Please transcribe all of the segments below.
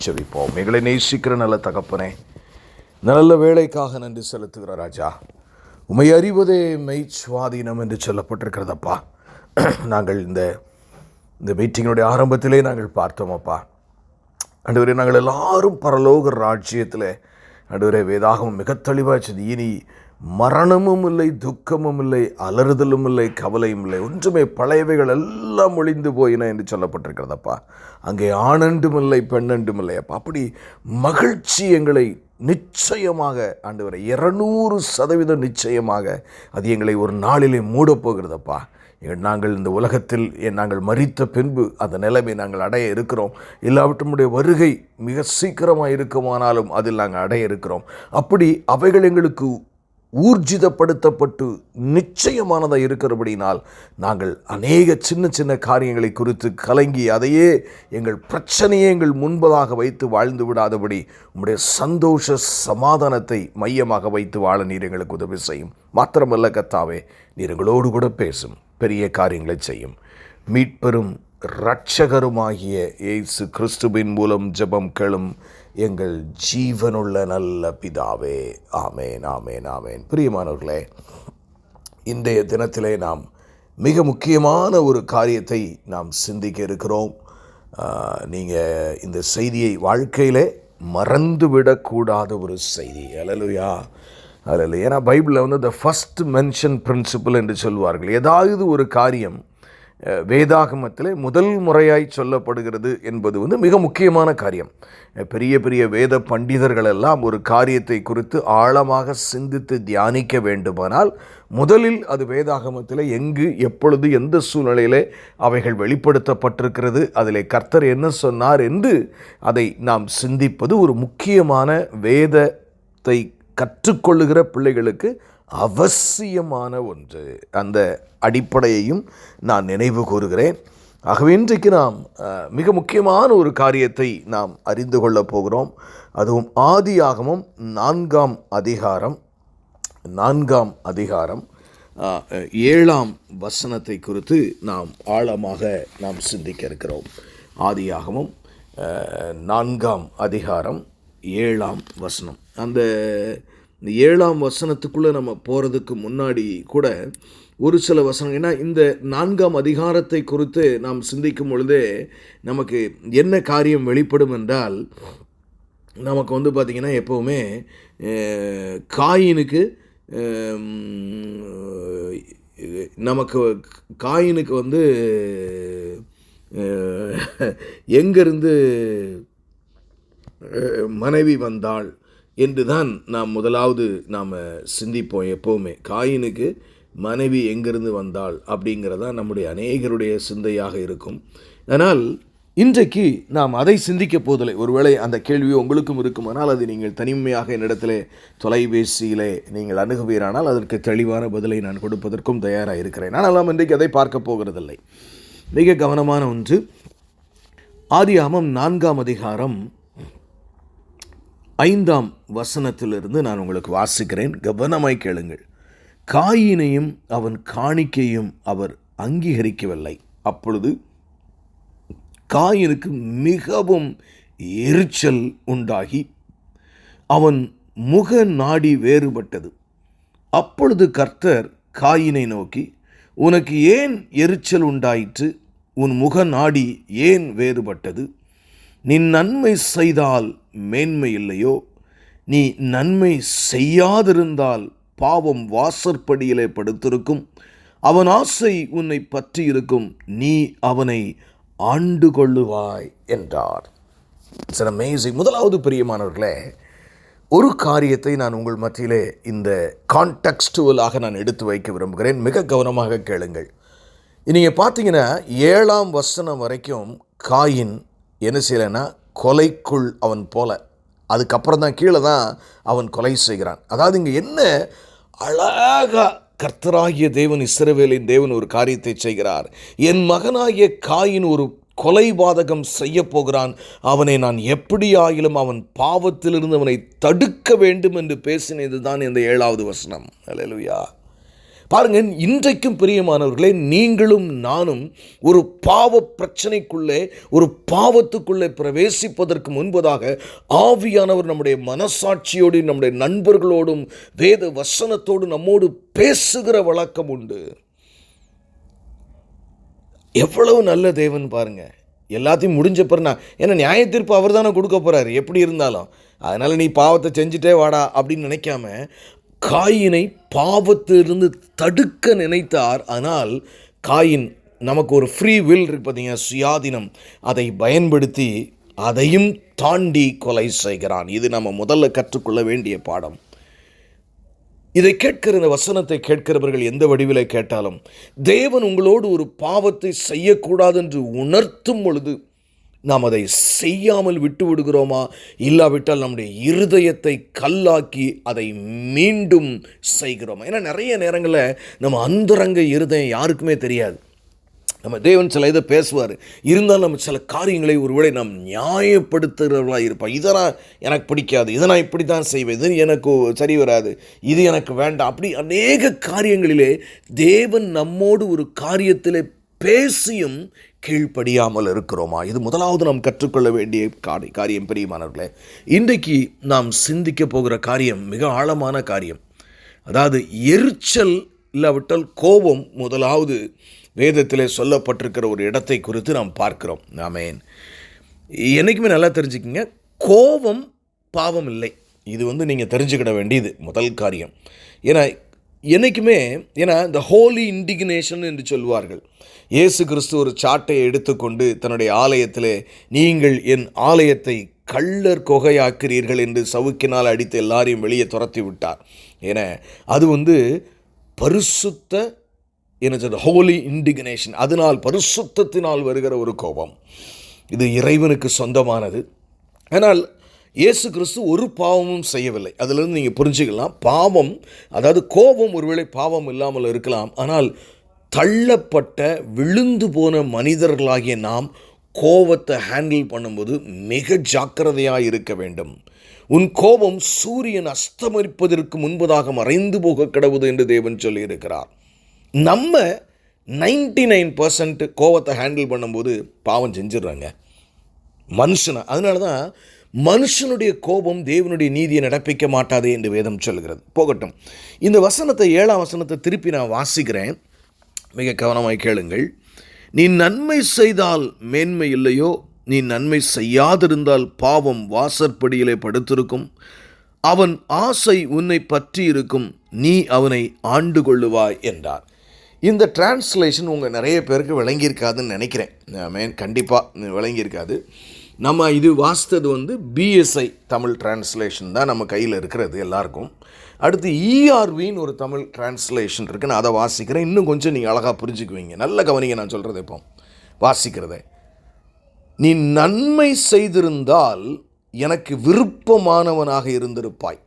ஜெபிப்போம். எங்களை நேசிக்கிற நல்ல தகப்பனே, நல்ல வேலைக்காக நன்றி செலுத்துகிற ராஜா, உம்மை அறிவதே மெய்ச்சுவாதீனம் என்று சொல்லப்பட்டிருக்கிறதப்பா. நாங்கள் இந்த மீட்டிங்கினுடைய ஆரம்பத்திலே நாங்கள் பார்த்தோம் அப்பா. ஆண்டவரே, நாங்கள் எல்லாரும் பரலோக ராஜ்யத்தில் ஆண்டவரே வேதாகமம் மிக தெளிவாச்சு. இனி மரணமும் இல்லை, துக்கமும் இல்லை, அலறுதலும் இல்லை, கவலையும் இல்லை, ஒன்றுமே பழையவைகள் எல்லாம் ஒழிந்து போயின என்று சொல்லப்பட்டிருக்கிறதப்பா. அங்கே ஆணென்றும் இல்லை, பெண்ணென்றும் இல்லை அப்பா. அப்படி மகிழ்ச்சி எங்களை நிச்சயமாக ஆண்டவரை 200% நிச்சயமாக அது எங்களை ஒரு நாளிலே மூடப்போகிறதப்பா. நாங்கள் இந்த உலகத்தில் நாங்கள் மரித்த பின்பு அந்த நிலைமை நாங்கள் அடைய இருக்கிறோம். இல்லாவிட்டமுடைய வருகை மிக சீக்கிரமாக இருக்குமானாலும் அதில் நாங்கள் அடைய இருக்கிறோம். அப்படி அவைகள் எங்களுக்கு ஊர்ஜிதப்படுத்தப்பட்டு நிச்சயமானதாக இருக்கிறபடினால் நாங்கள் அநேக சின்ன சின்ன காரியங்களை குறித்து கலங்கி அதையே எங்கள் பிரச்சனையே எங்கள் முன்பதாக வைத்து வாழ்ந்து விடாதபடி உம்முடைய சந்தோஷ சமாதானத்தை மையமாக வைத்து வாழ நீர் எங்களுக்கு உதவி செய்யும். மாத்திரமல்ல கர்த்தாவே, நீர் எங்களோடு கூட பேசும், பெரிய காரியங்களை செய்யும். மீட்பெரும் இரட்சகருமாகிய இயேசு கிறிஸ்துவின் மூலம் ஜெபம் கேளும் எங்கள் ஜீவனுள்ள நல்ல பிதாவே. ஆமேன், ஆமேன், ஆமேன். பிரியமானவர்களே, இன்றைய தினத்திலே நாம் மிக முக்கியமான ஒரு காரியத்தை நாம் சிந்திக்க இருக்கிறோம். நீங்கள் இந்த செய்தியை வாழ்க்கையிலே மறந்துவிடக்கூடாத ஒரு செய்தி. அல்லேலூயா, அல்லேலூயா. ஏன்னா பைபிளில் த ஃபஸ்ட் மென்ஷன் பிரின்சிபல் என்று சொல்வார்கள். ஏதாவது ஒரு காரியம் வேதாகமத்தில் முதல் முறையாய் சொல்லப்படுகிறது என்பது மிக முக்கியமான காரியம். பெரிய பெரிய வேத பண்டிதர்கள் எல்லாம் ஒரு காரியத்தை குறித்து ஆழமாக சிந்தித்து தியானிக்க வேண்டுமானால் முதலில் அது வேதாகமத்தில் எங்கு, எப்பொழுது, எந்த சூழ்நிலையிலே அவைகள் வெளிப்படுத்தப்பட்டிருக்கிறது, அதில் கர்த்தர் என்ன சொன்னார் என்று அதை நாம் சிந்திப்பது ஒரு முக்கியமான வேதத்தை கற்றுக்கொள்ளுகிற பிள்ளைகளுக்கு அவசியமான ஒன்று. அந்த அடிப்படையையும் நான் நினைவு கூறுகிறேன். ஆகவே இன்றைக்கு நாம் மிக முக்கியமான ஒரு காரியத்தை நாம் அறிந்து கொள்ளப் போகிறோம். அதுவும் ஆதியாகமம் 4ஆம் அதிகாரம் 7ஆம் வசனத்தை குறித்து நாம் ஆழமாக நாம் சிந்திக்க இருக்கிறோம். ஆதியாகமம் 4ஆம் அதிகாரம் 7ஆம் வசனம். அந்த 7ஆம் வசனத்துக்குள்ளே நம்ம போகிறதுக்கு முன்னாடி கூட ஒரு சில வசனம், ஏன்னா இந்த 4ஆம் அதிகாரத்தை குறித்து நாம் சிந்திக்கும் பொழுதே நமக்கு என்ன காரியம் வெளிப்படும் என்றால், நமக்கு பார்த்திங்கன்னா எப்போவுமே காயினுக்கு எங்கேருந்து மனைவி வந்தாள் என்று தான் நாம் முதலாவது நாம் சிந்திப்போம். எப்போவுமே காயினுக்கு மனைவி எங்கிருந்து வந்தாள் அப்படிங்கிறதான் நம்முடைய அநேகருடைய சிந்தையாக இருக்கும். ஆனால் இன்றைக்கு நாம் அதை சிந்திக்க போவதில்லை. ஒருவேளை அந்த கேள்வி உங்களுக்கும் இருக்குமானால் அது நீங்கள் தனிமையாக என்னிடத்திலே தொலைபேசியிலே நீங்கள் அணுகுவீரானால் அதற்கு தெளிவான பதிலை நான் கொடுப்பதற்கும் தயாராக இருக்கிறேன். ஆனால் நாம் இன்றைக்கு அதை பார்க்க போகிறதில்லை. மிக கவனமான ஒன்று, ஆதியாகமம் 4ஆம் அதிகாரம் 5ஆம் வசனத்திலிருந்து நான் உங்களுக்கு வாசிக்கிறேன். கவனமாய் கேளுங்கள். காயினையும் அவன் காணிக்கையும் அவர் அங்கீகரிக்கவில்லை. அப்பொழுது காயினுக்கு மிகவும் எரிச்சல் உண்டாகி அவன் முக நாடி வேறுபட்டது. அப்பொழுது கர்த்தர் காயினை நோக்கி, உனக்கு ஏன் எரிச்சல் உண்டாயிற்று? உன் முக நாடி ஏன் வேறுபட்டது? நீ நன்மை செய்தால் மேன்மை இல்லையோ? நீ நன்மை செய்யாதிருந்தால் பாவம் வாசற்படியிலே படுத்திருக்கும். அவன் ஆசை உன்னை பற்றி இருக்கும், நீ அவனை ஆண்டு கொள்ளுவாய் என்றார். It's an amazing. முதலாவது பிரியமானவர்களே, ஒரு காரியத்தை நான் உங்கள் மத்தியிலே இந்த கான்டெக்ஸ்டுவலாக நான் எடுத்து வைக்க விரும்புகிறேன். மிக கவனமாக கேளுங்கள். நீங்கள் பார்த்தீங்கன்னா 7ஆம் வசனம் வரைக்கும் காயின் என்ன செய்யலைன்னா கொலைக்குள் அவன் போல, அதுக்கப்புறம் தான் கீழே தான் அவன் கொலை செய்கிறான். அதாவது இங்கே என்ன அழகாக கர்த்தராகிய தேவன், இஸ்ரவேலின் தேவன் ஒரு காரியத்தை செய்கிறார். என் மகனாகிய காயின் ஒரு கொலைபாதகம் செய்ய போகிறான், அவனை நான் எப்படியாயிலும் அவன் பாவத்திலிருந்து அவனை தடுக்க வேண்டும் என்று பேசினது தான் இந்த 7ஆவது வசனம். அல்லேலூயா. பாருங்க, இன்றைக்கும் பிரியமானவர்களே, நீங்களும் நானும் ஒரு பாவ பிரச்சனைக்குள்ளே, ஒரு பாவத்துக்குள்ளே பிரவேசிப்பதற்கு முன்பதாக ஆவியானவர் நம்முடைய மனசாட்சியோடு, நம்முடைய நண்பர்களோடும், வேத வசனத்தோடு நம்மோடு பேசுகிற வழக்கம் உண்டு. எவ்வளவு நல்ல தேவன் பாருங்க. எல்லாத்தையும் முடிஞ்ச பிறனா, ஏன்னா நியாய தீர்ப்பு அவர் தானே கொடுக்க போகிறார் எப்படி இருந்தாலும். அதனால் நீ பாவத்தை செஞ்சுட்டே வாடா அப்படின்னு நினைக்காம காயினை பாவத்திலிருந்து தடுக்க நினைத்தார். ஆனால் காயின், நமக்கு ஒரு ஃப்ரீ வில் இருக்கு பார்த்தீங்க, சுயாதீனம், அதை பயன்படுத்தி அதையும் தாண்டி கொலை செய்கிறான். இது நம்ம முதல்ல கற்றுக்கொள்ள வேண்டிய பாடம். இதை கேட்கிற, இந்த வசனத்தை கேட்கிறவர்கள் எந்த வடிவில் கேட்டாலும், தேவன் உங்களோடு ஒரு பாவத்தை செய்யக்கூடாது என்று உணர்த்தும் பொழுது நாம் அதை செய்யாமல் விட்டு விடுகிறோமா, இல்லாவிட்டால் நம்முடைய இருதயத்தை கல்லாக்கி அதை மீண்டும் செய்கிறோமா? ஏன்னா நிறைய நேரங்களில் நம்ம அந்தரங்க இருதயம் யாருக்குமே தெரியாது. நம்ம தேவன் சில இதை பேசுவார், இருந்தாலும் நம்ம சில காரியங்களை ஒருவேளை நாம் நியாயப்படுத்துகிறவர்களாக இருப்போம். இதெல்லாம் எனக்கு பிடிக்காது, இதை நான் இப்படி தான் செய்வேன், இது எனக்கு சரி வராது, இது எனக்கு வேண்டாம், அப்படி அநேக காரியங்களிலே தேவன் நம்மோடு ஒரு காரியத்திலே பேசியும் கீழ்ப்படியாமல் இருக்கிறோமா? இது முதலாவது நாம் கற்றுக்கொள்ள வேண்டிய காரியம். பிரியமானவர்களே, இன்றைக்கு நாம் சிந்திக்க போகிற காரியம் மிக ஆழமான காரியம். அதாவது எரிச்சல் இல்லாவிட்டால் கோபம் முதலாவது வேதத்திலே சொல்லப்பட்டிருக்கிற ஒரு இடத்தை குறித்து நாம் பார்க்கிறோம். ஆமென். என்றைக்குமே நல்லா தெரிஞ்சுக்கிங்க, கோபம் பாவம் இல்லை. இது நீங்கள் தெரிஞ்சுக்கிட வேண்டியது முதல் காரியம். ஏன்னா என்றைக்குமே, ஏன்னா இந்த ஹோலி இண்டிக்னேஷன் என்று சொல்வார்கள். இயேசு கிறிஸ்து ஒரு சாட்டை எடுத்துக்கொண்டு தன்னுடைய ஆலயத்திலே, நீங்கள் என் ஆலயத்தை கள்ளர் கொகையாக்கிறீர்கள் என்று சவுக்கினால் அடித்து எல்லாரையும் வெளியே துரத்தி விட்டார். ஏன்னா அது பரிசுத்த, என்ன சொல்றது, ஹோலி இண்டிக்னேஷன். அதனால் பரிசுத்தத்தினால் வருகிற ஒரு கோபம். இது இறைவனுக்கு சொந்தமானது. ஆனால் இயேசு கிறிஸ்து ஒரு பாவமும் செய்யவில்லை. அதிலிருந்து நீங்கள் புரிஞ்சுக்கலாம், பாவம், அதாவது கோபம் ஒருவேளை பாவம் இல்லாமல் இருக்கலாம். ஆனால் தள்ளப்பட்ட, விழுந்து போன மனிதர்களாகிய நாம் கோபத்தை ஹேண்டில் பண்ணும்போது மிக ஜாக்கிரதையாக இருக்க வேண்டும். உன் கோபம் சூரியன் அஸ்தமரிப்பதற்கு முன்பதாக மறைந்து போக கிடவுது என்று தேவன் சொல்லியிருக்கிறார். நம்ம 99% கோபத்தை ஹேண்டில் பண்ணும்போது பாவம் செஞ்சிடறாங்க மனுஷனை. அதனால தான் மனுஷனுடைய கோபம் தேவனுடைய நீதியை நடப்பிக்க மாட்டாதே என்று வேதம் சொல்கிறது. போகட்டும், இந்த வசனத்தை, 7ஆம் வசனத்தை திருப்பி நான் வாசிக்கிறேன், மிக கவனமாய் கேளுங்கள். நீ நன்மை செய்தால் மேன்மை இல்லையோ, நீ நன்மை செய்யாதிருந்தால் பாவம் வாசற்படியிலே படுத்திருக்கும், அவன் ஆசை உன்னை பற்றி இருக்கும், நீ அவனை ஆண்டு கொள்ளுவாய் என்றார். இந்த டிரான்ஸ்லேஷன் உங்கள் நிறைய பேருக்கு விளங்கியிருக்காதுன்னு நினைக்கிறேன். கண்டிப்பாக விளங்கியிருக்காது. நம்ம இது வாசித்தது பிஎஸ்ஐ தமிழ் டிரான்ஸ்லேஷன் தான் நம்ம கையில் இருக்கிறது எல்லாருக்கும். அடுத்து இஆர்வின்னு ஒரு தமிழ் டிரான்ஸ்லேஷன் இருக்குது, நான் அதை வாசிக்கிறேன். இன்னும் கொஞ்சம் நீங்கள் அழகாக புரிஞ்சுக்குவீங்க. நல்ல கவனிங்க நான் சொல்கிறது. இப்போ வாசிக்கிறத, நீ நன்மை செய்திருந்தால் எனக்கு விருப்பமானவனாக இருந்திருப்பாய்.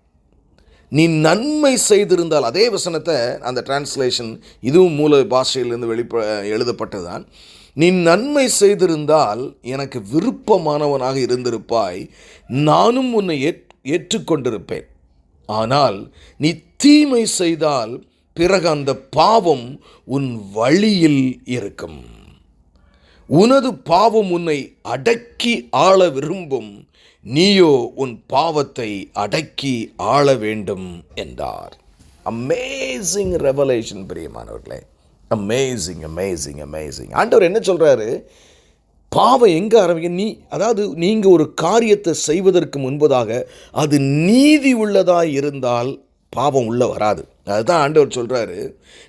நீ நன்மை செய்திருந்தால், அதே வசனத்தை அந்த டிரான்ஸ்லேஷன், இதுவும் மூல பாஷையிலிருந்து எழுதப்பட்டதுதான். நீ நன்மை செய்திருந்தால் எனக்கு விருப்பமானவனாக இருந்திருப்பாய், நானும் உன்னை ஏற்றுக்கொண்டிருப்பேன். ஆனால் நீ தீமை செய்தால் பிறகு அந்த பாவம் உன் வழியில் இருக்கும். உனது பாவம் உன்னை அடக்கி ஆள விரும்பும், நீயோ உன் பாவத்தை அடக்கி ஆள வேண்டும் என்றார். அமேசிங் ரெவலேஷன் பிரியமானவர்களே, அமேசிங் அமேசிங் அமேசிங். ஆண்டவர் என்ன சொல்கிறாரு? பாவம் எங்கே ஆரம்பிக்க, அதாவது நீங்கள் ஒரு காரியத்தை செய்வதற்கு முன்பதாக அது நீதி உள்ளதாக இருந்தால் பாவம் உள்ளே வராது. அதுதான் ஆண்டவர் சொல்கிறாரு,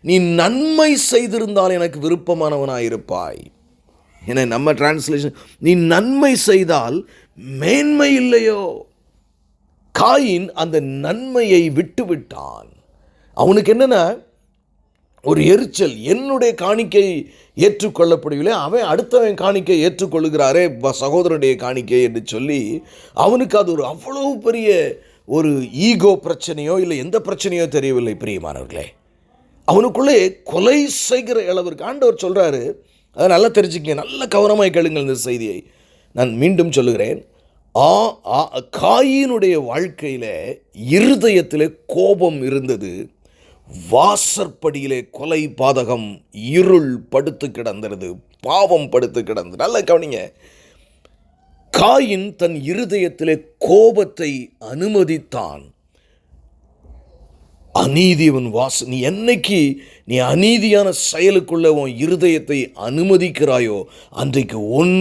நீ நன்மை செய்திருந்தால் எனக்கு விருப்பமானவனாக இருப்பாய். ஏன்னா நம்ம டிரான்ஸ்லேஷன், நீ நன்மை செய்தால் மேன்மை இல்லையோ. காயின் அந்த நன்மையை விட்டு விட்டான். அவனுக்கு என்னென்ன ஒரு எரிச்சல், என்னுடைய காணிக்கை ஏற்றுக்கொள்ளப்படவில்லை, அவன் அடுத்தவன் காணிக்கை ஏற்றுக்கொள்ளுகிறாரே, சகோதரனுடைய காணிக்கை என்று சொல்லி அவனுக்கு அது ஒரு அவ்வளவு பெரிய ஒரு ஈகோ பிரச்சனையோ இல்லை எந்த பிரச்சனையோ தெரியவில்லை. பிரியமானவர்களே, அவனுக்குள்ளே கொலை செய்கிற அளவிற்கு ஆண்டவர் சொல்கிறாரு. அதை நல்லா தெரிஞ்சுக்கங்க, நல்ல கவனமாக கேளுங்கள் இந்த செய்தியை. நான் மீண்டும் சொல்லுகிறேன், காயினுடைய வாழ்க்கையில் இருதயத்தில் கோபம் இருந்தது, வாசற்படியிலே கொலை பாதகம் இருள் படுத்து கிடந்தது, பாவம் படுத்து கிடந்தது. நல்ல கவனிங்க, காயின் தன் இருதயத்திலே கோபத்தை அனுமதித்தான். அநீதியவன் நீ என்னைக்கு நீ அநீதியான செயலுக்குள்ள உன் இருதயத்தை அனுமதிக்கிறாயோ, அன்றைக்கு உன்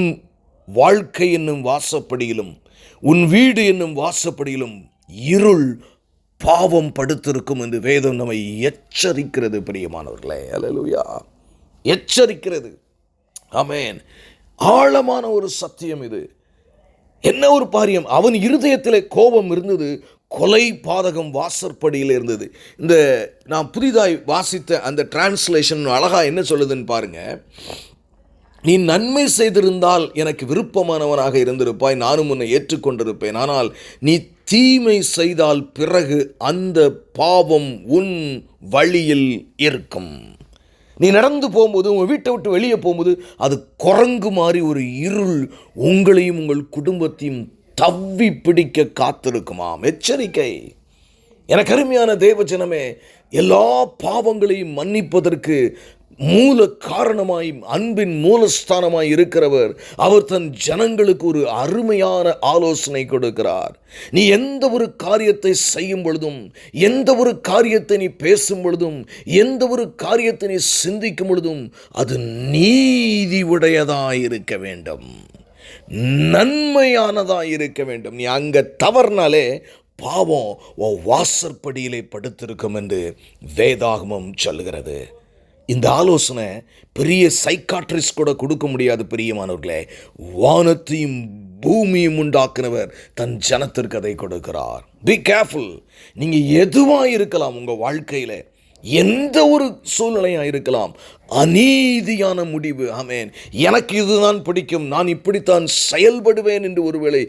வாழ்க்கை என்னும் வாசப்படியிலும் உன் வீடு என்னும் வாசப்படியிலும் இருள் பாவம் படுத்திருக்கும் என்று வேதம் நம்மை எச்சரிக்கிறது. பிரியமானவர்களே, அல்லேலூயா, எச்சரிக்கிறது. ஆமென். ஆழமான ஒரு சத்தியம் இது. என்ன ஒரு பாரியம்! அவன் இருதயத்திலே கோபம் இருந்தது, கொலை பாதகம் வாசற்படியில் இருந்தது. இந்த நான் புதிதாய் வாசித்த அந்த டிரான்ஸ்லேஷன் அழகா என்ன சொல்லுதுன்னு பாருங்க. நீ நன்மை செய்திருந்தால் எனக்கு விருப்பமானவனாக இருந்திருப்பாய், நானும் உன்னை ஏற்றுக்கொண்டிருப்பேன். ஆனால் நீ தீமை செய்தால் பிறகு அந்த பாவம் உன் வழியில் இருக்கும். நீ நடந்து போகும்போது, உங்கள் வீட்டை விட்டு வெளியே போகும்போது, அது குரங்கு மாதிரி ஒரு இருள் உங்களையும் உங்கள் குடும்பத்தையும் தவ்வி பிடிக்க காத்திருக்குமாம். எச்சரிக்கை. எனக்கு அருமையான தேவஜனமே, எல்லா பாவங்களையும் மன்னிப்பதற்கு மூல காரணமாய், அன்பின் மூலஸ்தானமாய் இருக்கிறவர் அவர் தன் ஜனங்களுக்கு ஒரு அருமையான ஆலோசனை கொடுக்கிறார். நீ எந்த ஒரு காரியத்தை செய்யும் பொழுதும், எந்த ஒரு காரியத்தை நீ பேசும் பொழுதும், எந்த ஒரு காரியத்தை நீ சிந்திக்கும் பொழுதும் அது நீதி உடையதாய் இருக்க வேண்டும், நன்மையானதாய் இருக்க வேண்டும். நீ அங்கே தவறுனாலே பாவம் உன் வாசற்படியிலே படுத்திருக்கும் என்று வேதாகமம் சொல்லுகிறது. இந்த ஆலோசனை பெரிய சைக்காட்ரிஸ்ட் கூட கொடுக்க முடியாது. பிரியமானவர்களே, வானத்தையும் பூமியும் உண்டாக்குனவர் தன் ஜனத்திற்கு அதை கொடுக்கிறார். Be careful. நீங்கள் எதுவாக இருக்கலாம், உங்கள் வாழ்க்கையில் எந்த ஒரு சூழ்நிலையாக இருக்கலாம், அநீதியான முடிவு, ஆமென், எனக்கு இதுதான் பிடிக்கும், நான் இப்படித்தான் செயல்படுவேன் என்று ஒருவேளை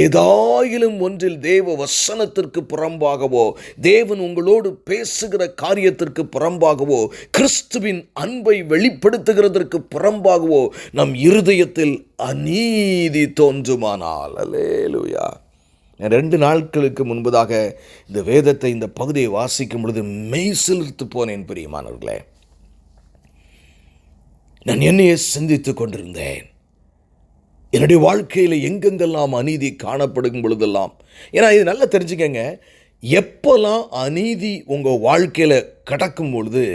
ஏதாயிலும் ஒன்றில் தேவ வசனத்திற்கு புறம்பாகவோ, தேவன் உங்களோடு பேசுகிற காரியத்திற்கு புறம்பாகவோ, கிறிஸ்துவின் அன்பை வெளிப்படுத்துகிறதற்கு புறம்பாகவோ நம் இருதயத்தில் அநீதி தோன்றுமானால், அல்லேலூயா. 2 நாட்களுக்கு முன்பதாக இந்த வேதத்தை, இந்த பகுதியை வாசிக்கும் பொழுது மெய் சிலிர்த்து போனேன். பிரியமானவர்களே, நான் என்னையே சிந்தித்துக் கொண்டிருந்தேன். என்னுடைய வாழ்க்கையில் எங்கெங்கெல்லாம் அநீதி காணப்படும் பொழுதெல்லாம், ஏன்னா இது நல்லா தெரிஞ்சுக்கங்க, எப்போல்லாம் அநீதி உங்கள் வாழ்க்கையில் கடக்கும் பொழுது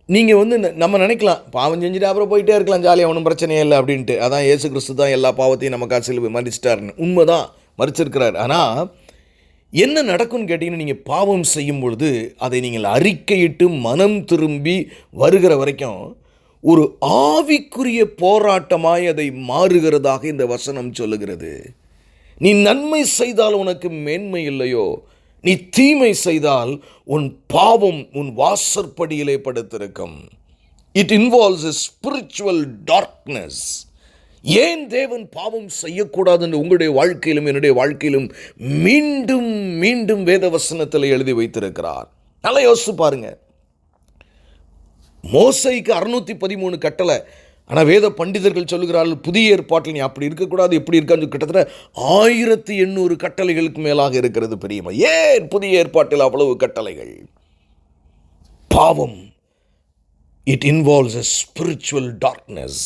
நீங்கள் நம்ம நினைக்கலாம், பாவம் செஞ்சுட்டு அப்புறம் போயிட்டே இருக்கலாம், ஜாலியாக ஒன்றும் பிரச்சனையே இல்லை அப்படின்ட்டு. அதான் இயேசு கிறிஸ்து தான் எல்லா பாவத்தையும் நமக்காக சிலுவை மறிச்சிட்டாருன்னு. உண்மைதான், மறிச்சிருக்கிறார். ஆனால் என்ன நடக்கும்னு கேட்டிங்கன்னா, நீங்கள் பாவம் செய்யும் பொழுது அதை நீங்கள் அறிக்கையிட்டு மனம் திரும்பி வருகிற வரைக்கும் ஒரு ஆவிக்குரிய போராட்டமாய் அதை மாறுகிறதாக இந்த வசனம் சொல்லுகிறது. நீ நன்மை செய்தால் உனக்கு மேன்மை இல்லையோ, நீ தீமை செய்தால் உன் பாவம் உன் வாசற்படியிலே படுத்திருக்கும். It involves a spiritual darkness. ஏன் தேவன் பாவம் செய்யக்கூடாதுன்னு உங்களுடைய வாழ்க்கையிலும் என்னுடைய வாழ்க்கையிலும் மீண்டும் மீண்டும் வேத வசனத்தில் எழுதி வைத்திருக்கிறார். நல்லா யோசிச்சு பாருங்க. மோசைக்கு 613 கட்டளை. ஆனால் வேத பண்டிதர்கள் சொல்லுகிறார்கள், புதிய ஏற்பாட்டில் நீ அப்படி இருக்கக்கூடாது, எப்படி இருக்கான்னு கிட்டத்தட்ட 1800 கட்டளைகளுக்கு மேலாக இருக்கிறது. பெரியமா, ஏன் புதிய ஏற்பாட்டில் அவ்வளவு கட்டளைகள்? பாவம், it involves a spiritual darkness.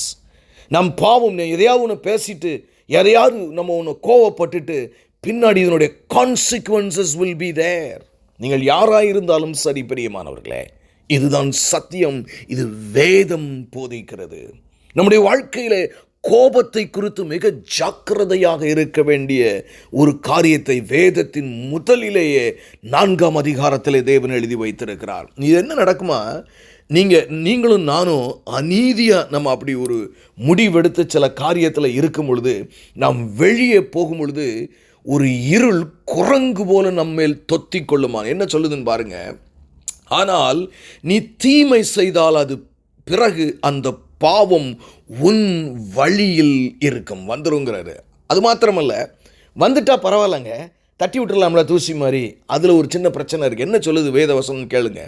நம் பாவம், எதையாவது ஒன்று பேசிட்டு, எதையாவது நம்ம ஒன்று கோவப்பட்டுட்டு, பின்னாடி இதனுடைய கான்சிக்வன்சஸ் வில் பி தேர். நீங்கள் யாராயிருந்தாலும் சரி பிரியமானவர்களே, இதுதான் சத்தியம். இது வேதம் போதிக்கிறது. நம்முடைய வாழ்க்கையிலே கோபத்தை குறித்து மிக ஜாக்கிரதையாக இருக்க வேண்டிய ஒரு காரியத்தை வேதத்தின் முதலிலேயே 4ஆம் அதிகாரத்திலே தேவன் எழுதி வைத்திருக்கிறார். இது என்ன நடக்குமா, நீங்களும் நானும் அநீதியாக நம்ம அப்படி ஒரு முடிவெடுத்து சில காரியத்தில் இருக்கும் பொழுது, நாம் வெளியே போகும் பொழுது ஒரு இருள் குரங்கு போல நம்மேல் தொத்தி கொள்ளுமா. என்ன சொல்லுதுன்னு பாருங்க. ஆனால் நீ தீமை செய்தால் அது பிறகு அந்த பாவம் உன் வழியில் இருக்கும், வந்துருங்கிறாரு. அது மாத்திரமல்ல, வந்துட்டா பரவாயில்லங்க, தட்டி விட்டுடலாம்ல தூசி மாதிரி. அதில் ஒரு சின்ன பிரச்சனை இருக்குது. என்ன சொல்லுது வேதவசனம் கேளுங்க.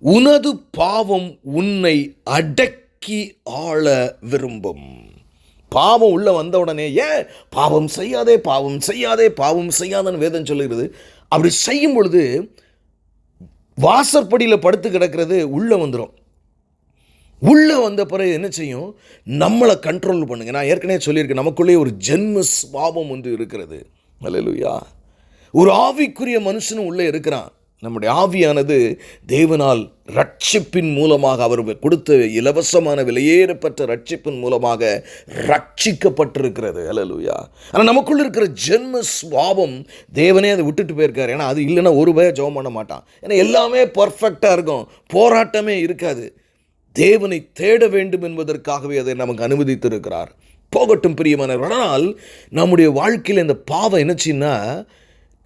உனது பாவம் உன்னை அடக்கி ஆள விரும்பும். பாவம் உள்ள வந்த உடனே, ஏன் பாவம் செய்யாதே, பாவம் செய்யாதே, பாவம் செய்யாதன்னு வேதம் சொல்லுகிறது. அப்படி செய்யும் பொழுது வாசற்படியில் படுத்து கிடக்கிறது உள்ளே வந்துடும். உள்ளே வந்த பிறகு என்ன செய்யும்? நம்மளை கண்ட்ரோல் பண்ணுங்க. நான் ஏற்கனவே சொல்லியிருக்கேன், நமக்குள்ளே ஒரு ஜென்ம சுபாவம் ஒன்று இருக்கிறது. அல்லேலூயா. ஒரு ஆவிக்குரிய மனுஷனும் உள்ளே இருக்கிறான். நம்முடைய ஆவியானது தேவனால் ரட்சிப்பின் மூலமாக, அவர் கொடுத்த இலவசமான விலையேறப்பட்ட ரட்சிப்பின் மூலமாக ரட்சிக்கப்பட்டிருக்கிறது. அல்லேலூயா. ஆனால் நமக்குள்ள இருக்கிற ஜென்ம சுபாவம் தேவனே அதை விட்டுட்டு போயிருக்காரு. ஏன்னா அது இல்லைன்னா ஒரு பய ஜெபம் பண்ண மாட்டான். ஏன்னா எல்லாமே பர்ஃபெக்டாக இருக்கும், போராட்டமே இருக்காது. தேவனை தேட வேண்டும் என்பதற்காகவே அதை நமக்கு அனுமதித்திருக்கிறார். போகட்டும் பிரியமானவர். ஆனால் நம்முடைய வாழ்க்கையில் இந்த பாவம் என்னச்சுன்னா,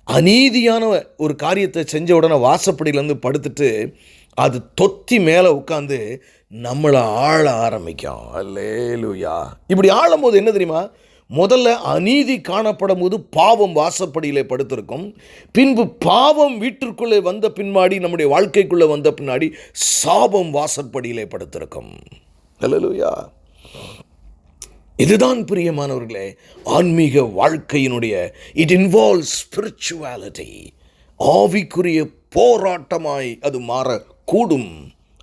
அநீதியான ஒரு காரியத்தை செஞ்ச உடனே வாசப்படியிலேருந்து படுத்துட்டு அது தொத்தி மேலே உட்காந்து நம்மளை ஆள ஆரம்பிக்கும். அல்லேலூயா. இப்படி ஆளும் போது என்ன தெரியுமா? முதல்ல அநீதி காணப்படும் போது பாவம் வாசப்படியிலே படுத்திருக்கும். பின்பு பாவம் வீட்டிற்குள்ளே வந்த பின்னாடி, நம்முடைய வாழ்க்கைக்குள்ளே வந்த பின்னாடி சாபம் வாசற்படியிலே படுத்திருக்கும். அல்லேலூயா. இதுதான் பிரியமானவர்களே ஆன்மீக வாழ்க்கையினுடைய இட் இன்வால்வ்ஸ் ஸ்பிரிச்சுவாலிட்டி. ஆவிக்குரிய போராட்டமாய் அது மாறக்கூடும்.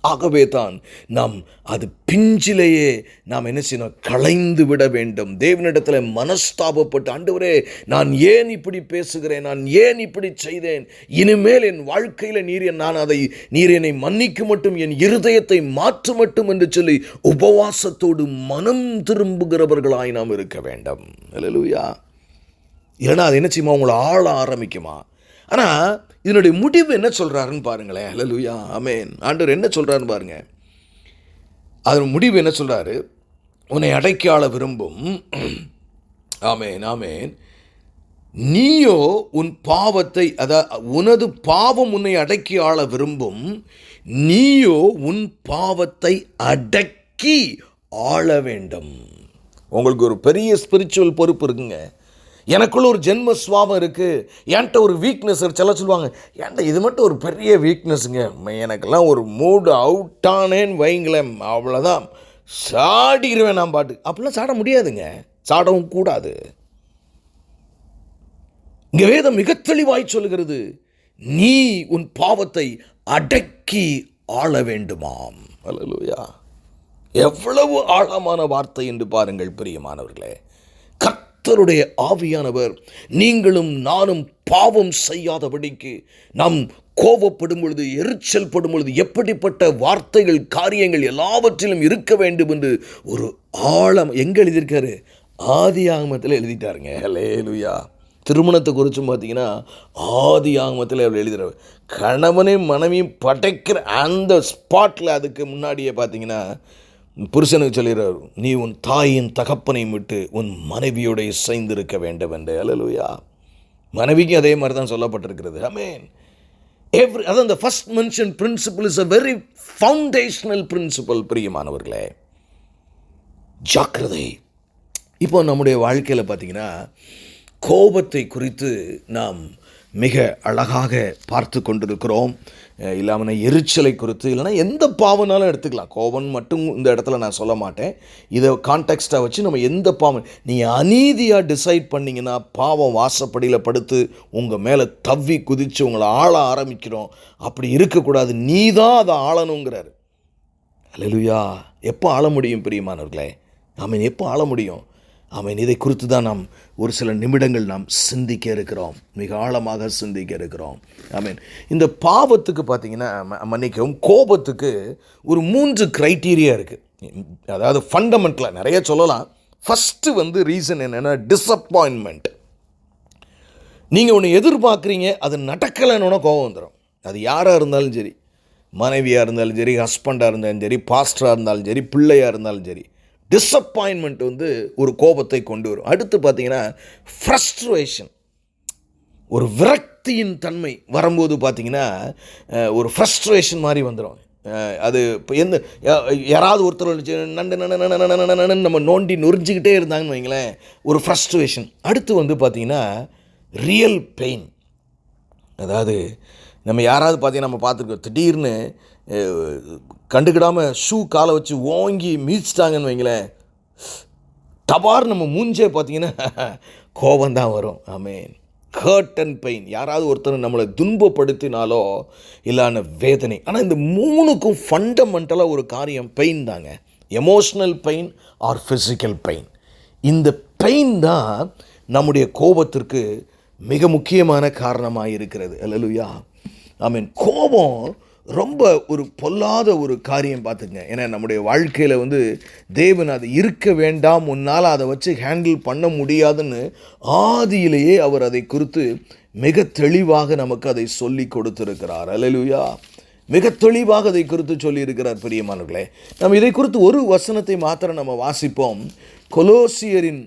ஆகவே தான் நாம் அது பிஞ்சிலேயே நாம் என்ன செய்யணும்? களைந்து விட வேண்டும். தேவனிடத்தில் மனஸ்தாபப்பட்டு, ஆண்டவரே நான் ஏன் இப்படி பேசுகிறேன், நான் ஏன் இப்படி செய்தேன், இனிமேல் என் வாழ்க்கையில் நீர் என்னை மன்னிக்க மட்டும், என் இருதயத்தை மாற்ற மட்டும் என்று சொல்லி உபவாசத்தோடு மனம் திரும்புகிறவர்களாய் நாம் இருக்க வேண்டும். அல்லேலூயா. ஏன்னா அது என்ன செய்யுமா? உங்களை ஆள ஆரம்பிக்குமா? ஆனால் இதனுடைய முடிவு என்ன சொல்கிறாருன்னு பாருங்களேன். அல்லேலூயா. ஆமென். ஆண்டவர் என்ன சொல்கிறாருன்னு பாருங்க. அதன் முடிவு என்ன சொல்கிறாரு? உன்னை அடக்கி ஆள விரும்பும். ஆமென் ஆமென். நீயோ உன் பாவத்தை, உனது பாவம் உன்னை அடக்கி ஆள விரும்பும். நீயோ உன் பாவத்தை அடக்கி ஆள வேண்டும். உங்களுக்கு ஒரு பெரிய ஸ்பிரிச்சுவல் பொறுப்பு இருக்குங்க. எனக்குள்ள ஒரு ஜென்ம சுவாபம் இருக்குது, என்கிட்ட ஒரு வீக்னஸ் சில சொல்லுவாங்க, ஏன்டா இது மட்டும் ஒரு பெரிய வீக்னஸுங்க, எனக்கெல்லாம் ஒரு மூடு அவுட்டானேன்னு வைங்களேன், அவ்வளோதான் சாடிடுவேன் நான் பாட்டு. அப்படிலாம் சாட முடியாதுங்க, சாடவும் கூடாது. இங்கே வேதம் மிக தெளிவாய் சொல்லுகிறது, நீ உன் பாவத்தை அடக்கி ஆள வேண்டுமாம். அல்லேலூயா. எவ்வளவு ஆழமான வார்த்தை என்று பாருங்கள் பிரியமானவர்களே. கர்த்தருடைய ஆவியானவர் நீங்களும் நானும் பாவம் செய்யாதபடிக்கு, நாம் கோபப்படும் பொழுது, எரிச்சல் படும் பொழுது எப்படிப்பட்ட வார்த்தைகள், காரியங்கள் எல்லாவற்றிலும் இருக்க வேண்டும் என்று ஒரு ஆழம் எங்கே எழுதியிருக்காரு? ஆதியாகமத்தில் எழுதிட்டாருங்க. அல்லேலூயா. திருமணத்தை குறித்தும் பார்த்தீங்கன்னா ஆதியாகமத்தில் அவர் எழுதுகிறார். கணவனை மனைவியும் படைக்கிற அந்த ஸ்பாட்டில் அதுக்கு முன்னாடியே பார்த்தீங்கன்னா புருஷனுக்கு சொல்லிடுறார், நீ உன் தாயின் தகப்பனையும் விட்டு உன் மனைவியோட இசைந்திருக்க வேண்டும் என்று. அல்லேலூயா. மனைவிக்கு அதே மாதிரி தான் சொல்லப்பட்டிருக்கிறது. ஆமென். அதான் இந்த first mention principle is a very foundational principle. பிரியமானவர்களே, ஜாக்கிரதை. இப்போ நம்முடைய வாழ்க்கையில் பார்த்தீங்கன்னா கோபத்தை குறித்து நாம் மிக அழகாக பார்த்து கொண்டிருக்கிறோம். இல்லாமல் எரிச்சலை குறித்து, இல்லைனா எந்த பாவனாலும் எடுத்துக்கலாம். கோபம் மட்டும் இந்த இடத்துல நான் சொல்ல மாட்டேன். இதை கான்டெக்ஸ்டாக வச்சு நம்ம எந்த பாவம், நீங்கள் அநீதியாக டிசைட் பண்ணிங்கன்னா பாவம் வாசப்படியில் படுத்து உங்கள் மேலே தவ்வி குதித்து உங்களை ஆள ஆரம்பிக்கிறோம். அப்படி இருக்கக்கூடாது. நீ தான் அதை ஆளணுங்கிறார். அல்லேலூயா. எப்போ ஆள முடியும் பிரியமானவர்களே? ஆமென். எப்போ ஆள முடியும்? ஆமென். இதை குறித்து தான் நாம் ஒரு சில நிமிடங்கள் நாம் சிந்திக்க இருக்கிறோம், மிக ஆழமாக சிந்திக்க இருக்கிறோம். ஆமென். இந்த பாவத்துக்கு பார்த்தீங்கன்னா, மன்னிக்கவும், கோபத்துக்கு ஒரு 3 க்ரைட்டீரியா இருக்குது. அதாவது ஃபண்டமெண்டலாக நிறைய சொல்லலாம். ஃபஸ்ட்டு ரீசன் என்னென்னா டிஸப்பாயின்மெண்ட். நீங்கள் ஒன்று எதிர்பார்க்குறீங்க, அது நடக்கலைன்னு கோபம் வந்துடும். அது யாராக இருந்தாலும் சரி, மனைவியாக இருந்தாலும் சரி, ஹஸ்பண்டாக இருந்தாலும் சரி, பாஸ்டராக இருந்தாலும் சரி, பிள்ளையாக இருந்தாலும் சரி, டிஸப்பாயின்மெண்ட் ஒரு கோபத்தை கொண்டு வரும். அடுத்து பார்த்தீங்கன்னா ஃப்ரஸ்ட்ரேஷன், ஒரு விரக்தியின் தன்மை வரும்போது பார்த்தீங்கன்னா ஒரு ஃப்ரஸ்ட்ரேஷன் மாதிரி வந்துடும். அது இப்போ யாராவது ஒருத்தர் நண்டு நம்ம நோண்டி நொறிஞ்சிக்கிட்டே இருந்தாங்கன்னு வைங்களேன், ஒரு ஃப்ரஸ்ட்ரேஷன். அடுத்து பார்த்தீங்கன்னா ரியல் பெயின். அதாவது நம்ம யாராவது பார்த்தீங்கன்னா நம்ம பார்த்துருக்கோம், திடீர்னு கண்டுக்கிடாமல் ஷூ காலை வச்சு ஓங்கி மீச்சிட்டாங்கன்னு வைங்களேன், டபார் நம்ம மூஞ்சே பார்த்தீங்கன்னா கோபந்தான் வரும். ஆமென். Hurt and pain. யாராவது ஒருத்தர் நம்மளை துன்பப்படுத்தினாலோ இல்லான வேதனை. ஆனால் இந்த மூணுக்கும் ஃபண்டமெண்டலாக ஒரு காரியம் பெயின் தாங்க. Emotional pain hour physical pain. இந்த பெயின் தான் நம்முடைய கோபத்திற்கு மிக முக்கியமான காரணமாக இருக்கிறது. அல்லேலூயா, ஆமென். கோபம் ரொம்ப ஒரு பொல்லாத ஒரு காரியம் பார்த்துங்க. ஏன்னா நம்முடைய வாழ்க்கையில் தேவன் அது இருக்க வேண்டாம், உன்னால் அதை வச்சு ஹேண்டில் பண்ண முடியாதுன்னு ஆதியிலேயே அவர் அதை குறித்து மிக தெளிவாக நமக்கு அதை சொல்லி கொடுத்திருக்கிறார். அல்லேலூயா, மிக தெளிவாக அதை குறித்து சொல்லியிருக்கிறார். பிரியமானவர்களே, நம்ம இதை குறித்து ஒரு வசனத்தை மாத்திரம் நம்ம வாசிப்போம். கொலோசியரின்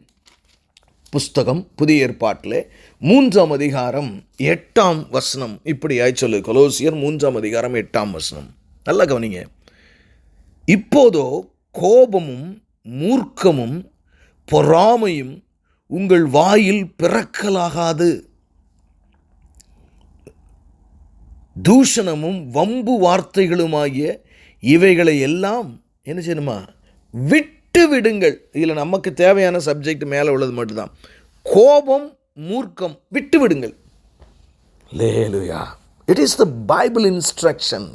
புஸ்தகம் புதிய ஏற்பாட்டில் 3ஆம் அதிகாரம் 8ஆம் வசனம் இப்படியாய் சொல்லு. கொலோசியர் 3ஆம் அதிகாரம் 8ஆம் வசனம். நல்லா கவனிங்க. இப்போதோ கோபமும் மூர்க்கமும் பொறாமையும் உங்கள் வாயில் பிறக்கலாகாது, தூஷணமும் வம்பு வார்த்தைகளுமாகிய இவைகளை எல்லாம் என்ன செய்யணுமா, விட்டு விடுங்கள். இதில் நமக்கு தேவையான சப்ஜெக்ட் மேலே உள்ளது மட்டும்தான். கோபம் மூர்க்கம் விட்டு விடுங்கள். Hallelujah, it is the Bible instruction.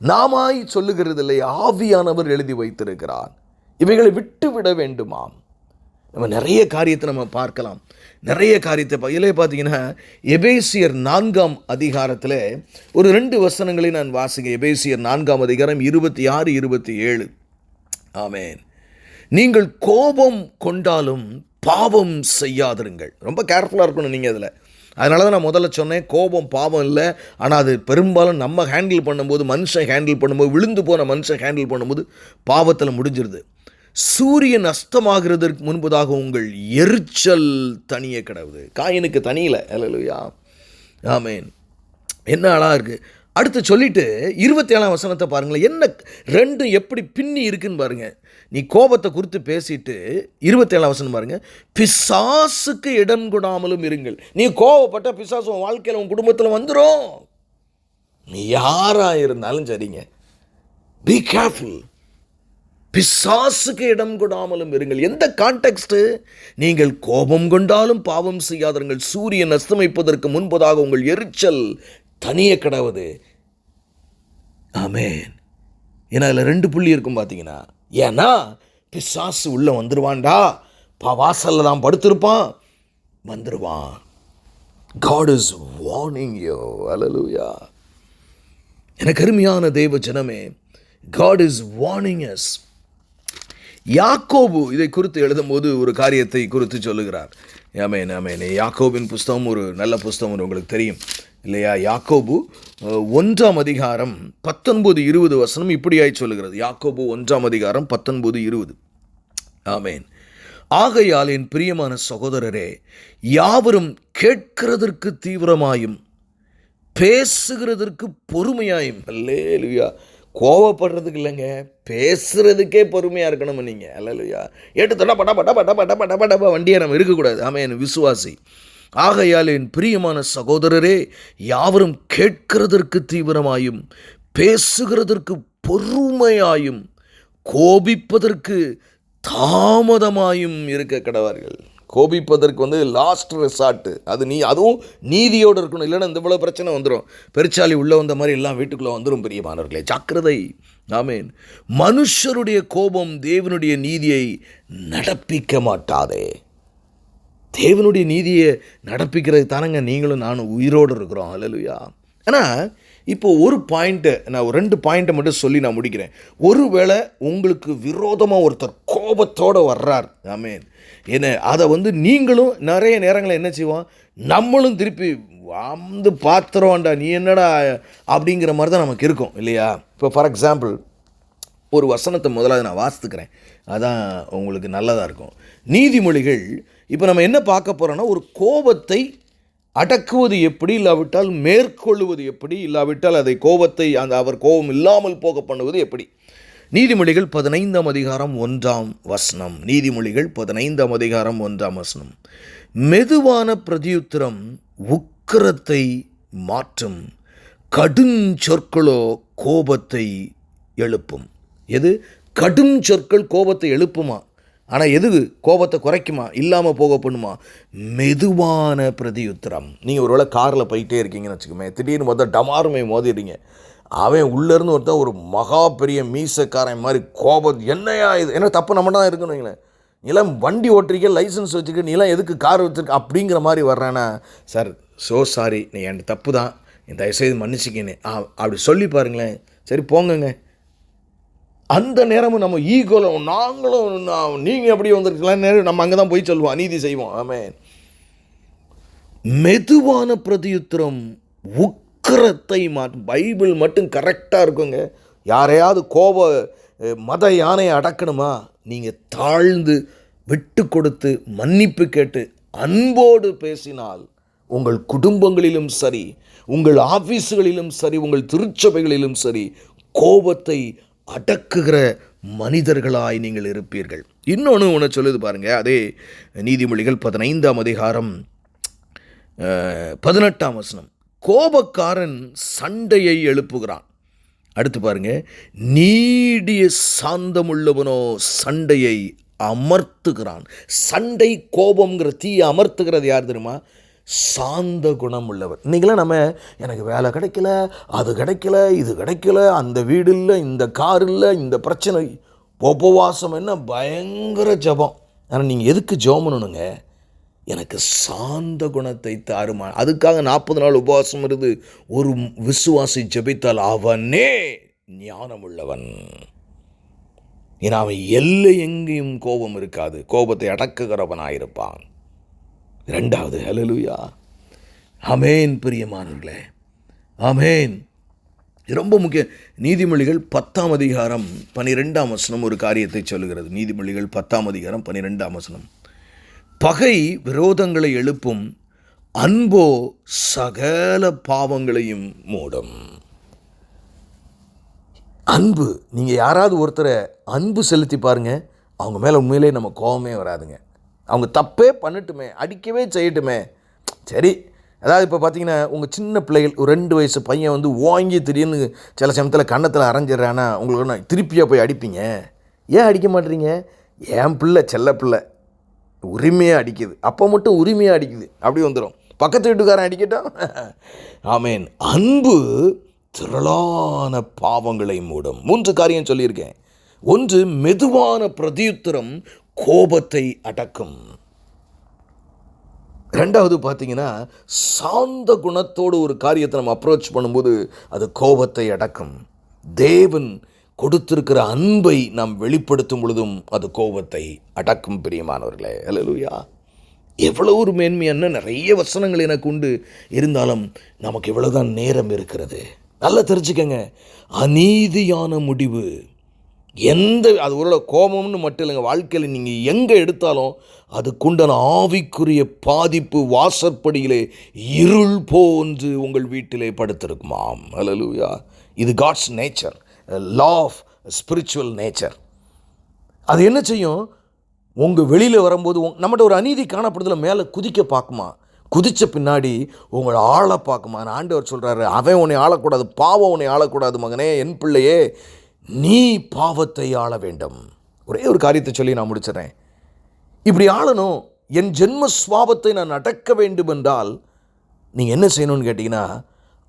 நாமாய் சொல்லுகிறது இல்லை, ஆவியானவர் எழுதி வைத்திருக்கிறார். இவைகளை விட்டு விட வேண்டுமாம். நம்ம நிறைய காரியத்தை நம்ம பார்க்கலாம். நிறைய காரியத்தை இதிலே பார்த்தீங்கன்னா எபேசியர் 4ஆம் அதிகாரத்தில் ஒரு 2 வசனங்களை நான் வாசிங்க. எபேசியர் 4ஆம் அதிகாரம் 26, 27. ஆமென். நீங்கள் கோபம் கொண்டாலும் பாவம் செய்யாதிருங்கள். ரொம்ப கேர்ஃபுல்லாக இருக்கணும் நீங்கள் அதில். அதனால தான் நான் முதல்ல சொன்னேன், கோபம் பாவம் இல்லை. ஆனால் அது பெரும்பாலும் நம்ம ஹேண்டில் பண்ணும்போது, மனுஷன் ஹேண்டில் பண்ணும்போது, விழுந்து போன மனுஷன் ஹேண்டில் பண்ணும்போது பாவத்தில் முடிஞ்சிருது. சூரியன் அஸ்தமாகிறதற்கு முன்பதாக உங்கள் எரிச்சல் தனிய கிடவுது. காயினுக்கு தனியில். அல்லேலூயா, ஆமென். என்ன அழகா இருக்குது. அடுத்து சொல்லிட்டு 27ஆம் வசனத்தை பாருங்களேன். என்ன ரெண்டும் எப்படி பின்னி இருக்குன்னு பாருங்கள். நீ கோபத்தை குறித்து பேசிட்டு 27ஆம் வசனம் பாருங்கள். பிசாசுக்கு இடம் கொடாமலும் இருங்கள். நீ கோபப்பட்ட பிசாசு உன் வாழ்க்கையில் உன் குடும்பத்தில் வந்துடும். நீ யாராக இருந்தாலும் சரிங்க, பி கேர்ஃபுல். பிசாசுக்கு இடம் கொடாமலும் இருங்கள். எந்த கான்டெக்ஸ்ட்டு? நீங்கள் கோபம் கொண்டாலும் பாவம் செய்யாதிருங்கள், சூரியன் அஸ்தமிப்பதற்கு முன்பதாக உங்கள் எரிச்சல் தனிய கிடவது. ஆமென். ஏன்னா அதில் 2 புள்ளி இருக்கும் பார்த்தீங்கன்னா. ஏன்னா பிசாசு உள்ளே வந்துடுவான்டா, வாசலில் தான் படுத்திருப்பான், வந்துடுவான். God is warning you. Hallelujah. எனக்கு அருமையான தேவ ஜனமே, God is warning us. யாக்கோபு இதை குறித்து எழுதும்போது ஒரு காரியத்தை குறித்து சொல்லுகிறார். ஆமென், ஆமென். யாக்கோபின் புஸ்தகம் ஒரு நல்ல புஸ்தகம், உங்களுக்கு தெரியும் இல்லையா? யாக்கோபு 1ஆம் அதிகாரம் 19, 20 வசனம் இப்படியாய் சொல்லுகிறது. யாக்கோபு 1ஆம் அதிகாரம் 19, 20. ஆமென். ஆகையால் என் பிரியமான சகோதரரே, யாவரும் கேட்கிறதற்கு தீவிரமாயும் பேசுகிறதற்கு பொறுமையாயும். அல்லேலூயா. கோவப்படுறதுக்கு இல்லைங்க, பேசுகிறதுக்கே பொறுமையாக இருக்கணும் நீங்கள். அல்லேலூயா. ஏட்டு தொட பட பட பட பட பட பட வண்டியை நம்ம இருக்கக்கூடாது. ஆமென், விசுவாசி. ஆகையால் என் பிரியமான சகோதரரே, யாவரும் கேட்கிறதற்கு தீவிரமாயும் பேசுகிறதற்கு பொறுமையாயும் கோபிப்பதற்கு தாமதமாயும் இருக்க கடவார்கள். கோபிப்பதற்கு லாஸ்ட் ரெசார்ட்டு. அதுவும் நீதியோடு இருக்கணும். இல்லைன்னா இந்த இவ்வளோ பிரச்சனை வந்துடும். பெருச்சாலி உள்ளே வந்த மாதிரி எல்லாம் வீட்டுக்குள்ளே வந்துடும். பிரியமானவர்களே, ஜாக்கிரதை. ஆமென். மனுஷருடைய கோபம் தேவனுடைய நீதியை நடப்பிக்க மாட்டாதே. தேவனுடைய நீதியை நடப்பிக்கிறது தானங்க நீங்களும் நானும் உயிரோடு இருக்கிறோம். அல்லேலூயா. ஆனால் இப்போ ஒரு பாயிண்ட்டை நான் 2 பாயிண்ட்டை மட்டும் சொல்லி நான் முடிக்கிறேன். ஒருவேளை உங்களுக்கு விரோதமாக ஒருத்தர் கோபத்தோடு வர்றார். ஆமென். என்ன அதை நீங்களும் நிறைய நேரங்களில் என்ன செய்வோம், நம்மளும் திருப்பி பாத்திரம்டா நீ என்னடா அப்படிங்கிற மாதிரி தான் நமக்கு இருக்கும் இல்லையா? இப்போ ஃபார் எக்ஸாம்பிள் ஒரு வசனத்தை முதலாவது நான் வாசித்துக்கிறேன், அதான் உங்களுக்கு நல்லதாக இருக்கும். நீதிமொழிகள். இப்போ நம்ம என்ன பார்க்க போகிறோன்னா, ஒரு கோபத்தை அடக்குவது எப்படி, இல்லாவிட்டால் மேற்கொள்வது எப்படி, இல்லாவிட்டால் அதை கோபத்தை அவர் கோபம் இல்லாமல் போக பண்ணுவது எப்படி. நீதிமொழிகள் 15ஆம் அதிகாரம் 1ஆம் வசனம். நீதிமொழிகள் 15ஆம் அதிகாரம் 1ஆம் வசனம். மெதுவான பிரதியுத்திரம் உக்கிரத்தை மாற்றும், கடும் சொற்களோ கோபத்தை எழுப்பும். எது? கடும் சொற்கள் கோபத்தை எழுப்புமா? ஆனால் எது கோபத்தை குறைக்குமா, இல்லாமல் போக பண்ணுமா? மெதுவான பிரதியுத்தரம். நீங்கள் ஒருவேளை காரில் போயிட்டே இருக்கீங்கன்னு வச்சுக்கோமே, திடீர்னு மொத்தம் டமாருமே மோதிடுறீங்க. அவன் உள்ளேருந்து ஒருத்தர் ஒரு மகா பெரிய மீசக்காரன் மாதிரி கோபம், என்னையா இது, என்ன தப்பு நம்ம தான் இருக்கணும் வைங்களேன். நீலாம் வண்டி ஓட்டுறீங்க, லைசன்ஸ் வச்சுருக்க, நீலாம் எதுக்கு கார் வச்சுருக்க அப்படிங்கிற மாதிரி வர்றானா, சார் சாரி, நீ என் தப்பு தான், என் தயவுசெய்து மன்னிச்சிக்கின்னு அப்படி சொல்லி பாருங்களேன். சரி போங்கங்க. அந்த நேரமும் நம்ம ஈகோல நாங்களும் நீங்கள் எப்படி வந்திருக்கலாம் நேரம் நம்ம அங்கே தான் போய் சொல்லுவோம், அநீதி செய்வோம். ஆமென். மெதுவான பிரதியுத்தரம் உக்கிரத்தை மாற்றும். பைபிள் மட்டும் கரெக்டாக இருக்குங்க. யாரையாவது மத யானையை அடக்கணுமா, நீங்கள் தாழ்ந்து விட்டு கொடுத்து மன்னிப்பு கேட்டு அன்போடு பேசினால் உங்கள் குடும்பங்களிலும் சரி, உங்கள் ஆஃபீஸுகளிலும் சரி, உங்கள் திருச்சபைகளிலும் சரி, கோபத்தை அடக்குகிற மனிதர்களாய் நீங்கள் இருப்பீர்கள். இன்னொன்று ஒன்று சொல்லுது பாருங்கள். அதே நீதிமொழிகள் 15ஆம் அதிகாரம் 18ஆம் வசனம். கோபக்காரன் சண்டையை எழுப்புகிறான். அடுத்து பாருங்க, நீடிய சாந்தமுள்ளவனோ சண்டையை அமர்த்துகிறான். சண்டை கோபம்ங்கிற தீயை அமர்த்துகிறது யார் தெரியுமா? சாந்த குணம் உள்ளவர். இன்றைக்கெல்லாம் நம்ம எனக்கு வேலை கிடைக்கல, அது கிடைக்கல, இது கிடைக்கல, அந்த வீடு இல்லை, இந்த கார் இல்லை, இந்த பிரச்சனை, உபவாசம் என்ன பயங்கர ஜபம். ஆனால் நீங்கள் எதுக்கு ஜெபம் பண்ணணுங்க? எனக்கு சாந்த குணத்தை தாருமா. அதுக்காக 40 நாள் உபவாசம் இருந்து ஒரு விசுவாசி ஜெபித்தால் அவனே ஞானம் உள்ளவன். ஏன்னா அவன் எல்லை எங்கேயும் கோபம் இருக்காது, கோபத்தை அடக்குகிறவனாயிருப்பான். ரெண்டாவது, ஹல்லேலூயா, ஆமென். பிரியமானவர்களே, ஆமென். ரொம்ப முக்கியம். நீதிமொழிகள் 10ஆம் அதிகாரம் 12ஆம் வசனம் ஒரு காரியத்தை சொல்லுகிறது. நீதிமொழிகள் 10ஆம் அதிகாரம் 12ஆம் வசனம். பகை விரோதங்களை எழுப்பும், அன்போ சகல பாவங்களையும் மூடும். அன்பு, நீங்கள் யாராவது ஒருத்தரை அன்பு செலுத்தி பாருங்க, அவங்க மேலே உண்மையிலே நம்ம கோபமே வராதுங்க. அவங்க தப்பே பண்ணட்டுமே, அடிக்கவே செய்யட்டுமே, சரி. அதாவது இப்போ பார்த்தீங்கன்னா, உங்கள் சின்ன பிள்ளைகள், ஒரு 2 வயசு பையன் வந்து வாங்கி திடீர்னு சில சமயத்தில் கன்னத்தில் அரைஞ்சிடறானா, உங்களுக்கு திருப்பியாக போய் அடிப்பீங்க. ஏன் அடிக்க மாட்டேறீங்க? என் பிள்ளை செல்ல பிள்ளை உரிமையாக அடிக்குது, அப்போ மட்டும் உரிமையாக அடிக்குது, அப்படி வந்துடும். பக்கத்து வீட்டுக்காரன் அடிக்கட்டும். ஆமென். அன்பு திரளான பாவங்களை மூடும். 3 காரியம் சொல்லியிருக்கேன். 1, மெதுவான பிரதியுத்தரம் கோபத்தை அடக்கும். 2வது பார்த்தீங்கன்னா, சாந்த குணத்தோடு ஒரு காரியத்தை நம்ம அப்ரோச் பண்ணும்போது அது கோபத்தை அடக்கும். தேவன் கொடுத்திருக்கிற அன்பை நாம் வெளிப்படுத்தும் பொழுதும் அது கோபத்தை அடக்கும். பிரியமானவர்களே, ஹல்லேலூயா. எவ்வளோ ஒரு மேன்மையான நிறைய வசனங்கள் எனக்கு உண்டு. இருந்தாலும் நமக்கு இவ்வளோதான் நேரம் இருக்கிறது. நல்லா தெரிஞ்சுக்கங்க, அநீதியான முடிவு அது ஒரு கோபம்னு மட்டும் இல்லைங்க, வாழ்க்கையில் நீங்கள் எங்கே எடுத்தாலும் அதுக்குண்டான ஆவிக்குரிய பாதிப்பு வாசற்படியிலே இருள் போன்று உங்கள் வீட்டிலே படுத்திருக்குமாம். ஹல்லேலூயா. இது God's nature, law of spiritual nature. அது என்ன செய்யும்? உங்கள் வெளியில் வரும்போது நம்மகிட்ட ஒரு அநீதி காணப்படுறதுல மேலே குதிக்க பார்க்குமா, குதித்த பின்னாடி உங்களை ஆள பார்க்குமா. ஆண்டவர் சொல்கிறாரு, அவன் உன்னை ஆளக்கூடாது, பாவம் உன்னை ஆளக்கூடாது மகனே, என் பிள்ளையே, நீ பாவத்தை ஆள வேண்டும். ஒரே ஒரு காரியத்தை சொல்லி நான் முடிச்சிடறேன். இப்படி ஆளணும், என் ஜென்ம சுவாபத்தை நான் அடக்க வேண்டும் என்றால் நீங்கள் என்ன செய்யணும்னு கேட்டிங்கன்னா,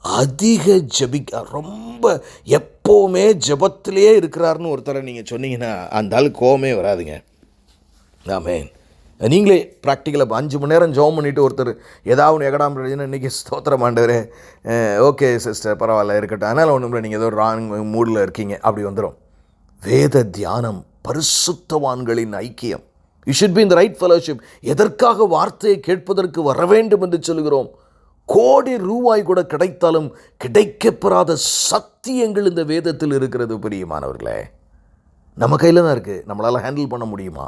அதிக ஜபிக்க, ரொம்ப எப்போவுமே ஜபத்திலே இருக்கிறாருன்னு ஒருத்தரை நீங்கள் சொன்னீங்கன்னா அந்த ஆளுக்கு கோவமே வராதுங்க. ஆமென். நீங்களே ப்ராக்டிக்கலாக 5 மணி நேரம் ஜெபம் பண்ணிவிட்டு ஒருத்தர் ஏதாவது எகடாம் இன்றைக்கி ஸ்தோத்திரம் ஆண்டவரே, ஓகே சிஸ்டர் பரவாயில்ல இருக்கட்டும், அதனால் ஒன்றும் இல்லை, நீங்கள் ஏதோ ராங் மூடில் இருக்கீங்க, அப்படி வந்துடும். வேத தியானம் பரிசுத்தவான்களின் ஐக்கியம். You should be in the right fellowship. எதற்காக வார்த்தையை கேட்பதற்கு வர வேண்டும் என்று சொல்கிறோம்? கோடி ரூபாய் கூட கிடைத்தாலும் கிடைக்கப்பெறாத சத்தியங்கள் இந்த வேதத்தில் இருக்கிறது. பிரியமானவர்களே, நம்ம கையில் தான் இருக்குது. நம்மளால் ஹேண்டில் பண்ண முடியுமா?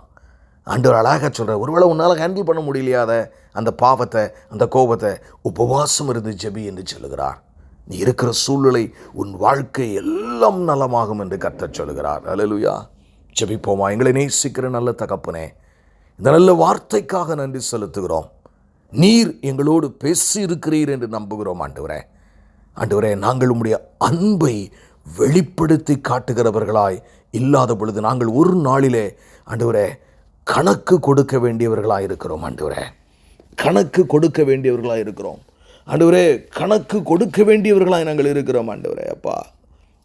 ஆண்டவர் அழகாக சொல்கிறார், ஒருவேளை உன்னால் ஹேண்டில் பண்ண முடியலையாத அந்த பாவத்தை, அந்த கோபத்தை, உபவாசம் இருந்து ஜெபி என்று சொல்லுகிறார். நீ இருக்கிற சூழ்நிலை, உன் வாழ்க்கை எல்லாம் நலமாகும் என்று கர்த்தர் சொல்லுகிறார். ஹல்லேலூயா. ஜெபிப்போமா. எங்களை நேசிக்கிற நல்ல தகப்பனே, இந்த நல்ல வார்த்தைக்காக நன்றி செலுத்துகிறோம். நீர் எங்களோடு பேசி இருக்கிறீர் என்று நம்புகிறோம். ஆண்டவரே, நாங்கள் உம்முடைய அன்பை வெளிப்படுத்தி காட்டுகிறவர்களாய் இல்லாத பொழுது நாங்கள் ஒரு நாளிலே ஆண்டவரே கணக்கு கொடுக்க வேண்டியவர்களாக இருக்கிறோம் ஆண்டவரே. கணக்கு கொடுக்க வேண்டியவர்களாக இருக்கிறோம் ஆண்டவரே. கணக்கு கொடுக்க வேண்டியவர்களாக நாங்கள் இருக்கிறோம் ஆண்டவரே. அப்பா,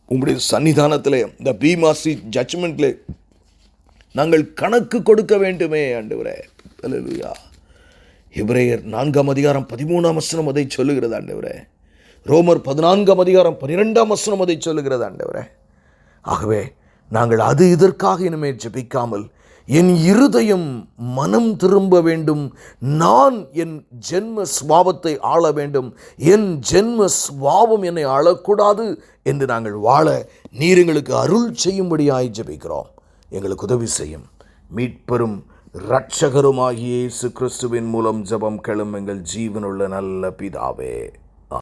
உங்களுடைய சன்னிதானத்திலே இந்த பீமாசி ஜட்ஜ்மெண்ட்லே நாங்கள் கணக்கு கொடுக்க வேண்டுமே ஆண்டவரே. அல்லேலூயா. எபிரேயர் 4:13 அதை சொல்லுகிறது ஆண்டவரே. ரோமர் 14:12 அதை சொல்லுகிறது ஆண்டவரே. ஆகவே நாங்கள் அது இதற்காக இனிமேல் ஜெபிக்காமல், என் இருதயம் மனம் திரும்ப வேண்டும், நான் என் ஜென்ம சுபாவத்தை ஆள வேண்டும், என் ஜென்ம சுபாவம் என்னை ஆளக்கூடாது என்று நாங்கள் வாழ நீர் எங்களுக்கு அருள் செய்யும்படியாய் ஜெபிக்கிறோம். எங்களுக்கு உதவி செய்யும். மீட்பெரும் இரட்சகருமாகிய இயேசு கிறிஸ்துவின் மூலம் ஜெபம் கேளும் எங்கள் ஜீவனுள்ள நல்ல பிதாவே.